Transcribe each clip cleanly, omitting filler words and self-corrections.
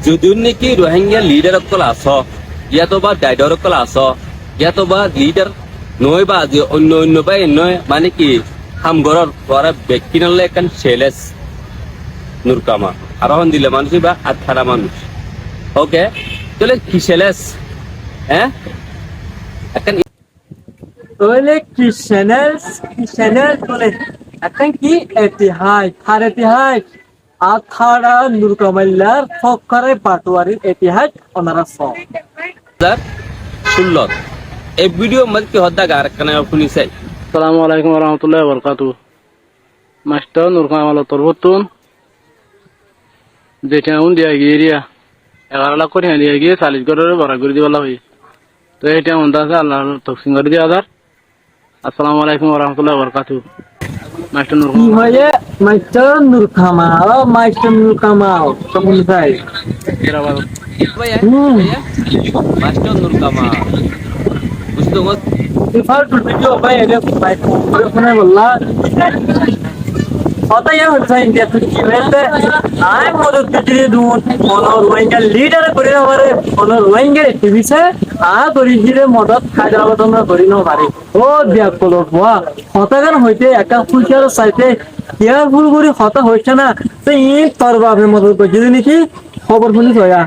যদিও নাকি রোহিঙ্গা লিডার অকল আছ ইয়াতো বা ডাইডর অকল আছ ইয়াতো বা লিডার নয় বা যে অন্য অন্য বা নয় মানে কি হামগরর ওরা ব্যক্তি নালে একখান সেলেস নুরকামা আর হন দিলে মানুষ বা আঠারা মানুষ ওকে তাহলে কি সেলেস হ্যাঁ একখান তাহলে কি চ্যানেল বলে এখন কি এতিহাস আর এতিহাস আথারা নূর কামাল্লার ফকরে পাটোয়ারির ইতিহাস ওনারা সব 2016 এই ভিডিও মধ্যে কি হদ্দা গার কানে শুনি চাই আসসালামু আলাইকুম ওয়া বারাকাতুহু মাস্টার নূর কামাল তরবতুন যেটা দিয়া গিয়ে 11 লাখ করে দিয়ে গিয়ে 40 ঘরের বড় করে দিবালা হই তো এটা মন্দ আছে আল্লাহ তকসিম করে দিয়ে আদার আসসালামু আলাইকুম ওয়া বারাকাতুহু মাস্টার নূর কি হয়ে মাস্টার নূর কামাল কেমন ভাই ভাইয়া মাস্টার নূর কামাল বুঝতো ফালতু ভিডিও ভাই এটা ভাই ফোনে বললা কথাই হচ্ছে ইন্ডিয়া থেকে কি হয়েছে আই মদত দিতে দুন কোন রোহিঙ্গা লিডার করে আমারে কোন রোহিঙ্গা টিভিছে করি দিলে মদত খাইদাও তোমরা করি না পারে ও দিয়া কলো বাহ হতাগান হইতে একা ফুলচার সাইতে কেয়ারফুল করে হতা হইছে না তো তোর বাপের মদত করছিস নাকি খবর শুনিস হয়া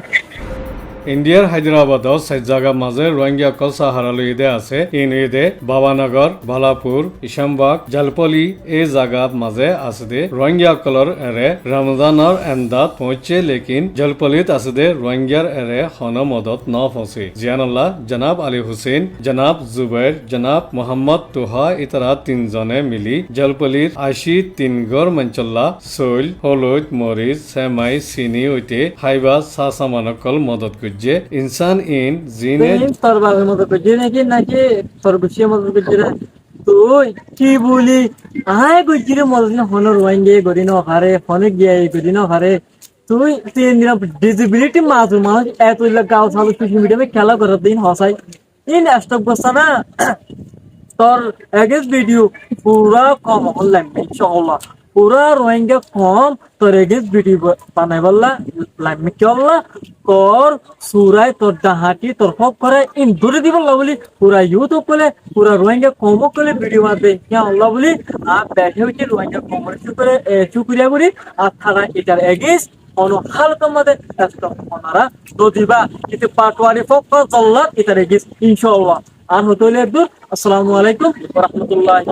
ইন্ডিয়ার হায়দ্রাবাদত 6 জায়গা মাঝে রোহিঙ্গা কল সাহারালো ঈদে আছে ঈদে বাবানগর বালাপুর ইসামবাগ জালপলি এই জায়গা মাঝে আছে দে রোহিঙ্গা কলর এরে রমজানর এমদাদ পৌঁছে লেকিন জলপলিত আছে দে রোহিঙ্গার এরে হন মদত ন পৌঁছে জিয়ানুল্লাহ জনাব আলী হুসেন জনাব জুবাইর জনাব মোহাম্মদ তুহা ইতারা তিনজনে মিলি জলপলির 83 গড় মঞ্চল্লা সৈল হলুদ মরিচ সেমাই চিনি হইতে হাইবা সাসামানকল মদত যে ইনসান ইন জিনে তোর বাবার মতো করছিস নাকি তোর গুছিয়ে মতো করছিস তুই কি বলি আয় করছিস মদত হন রোহিঙ্গা করি না হারে ফোনে গিয়ে করি না হারে তুই তিন দিন ডিসেবিলিটি মানুষ এত গাঁও সালো সোশ্যাল মিডিয়াতে খেলা করার দিন হসাই ইন স্টক বসা না তোর এগেস ভিডিও পুরা কম হলাম ইনশাআল্লাহ পুরা রোহিঙ্গা কম তোর এগেস ভিডিও বানাই বললা লাইমি চললা কর সুরাই তোর ডাহাটি তোর সব করে ইন ধরে দিব বলি পুরা ইউটিউব করে পুরা রোহিঙ্গা কম করে ভিডিও বানাবে ইয়া আল্লাহ বলি আর ব্যাঠে হচ্ছে রোহিঙ্গা কম করে শুকরিয়া করি আর থাকা এটার এগেস অন হালকার মধ্যে ওনারা দিবা কিন্তু পাটোয়ারি পক্ষ চললা এটার এগেস ইনশাআল্লাহ আর হতে হলে একদম আসসালামু আলাইকুম ওয়া রাহমাতুল্লাহি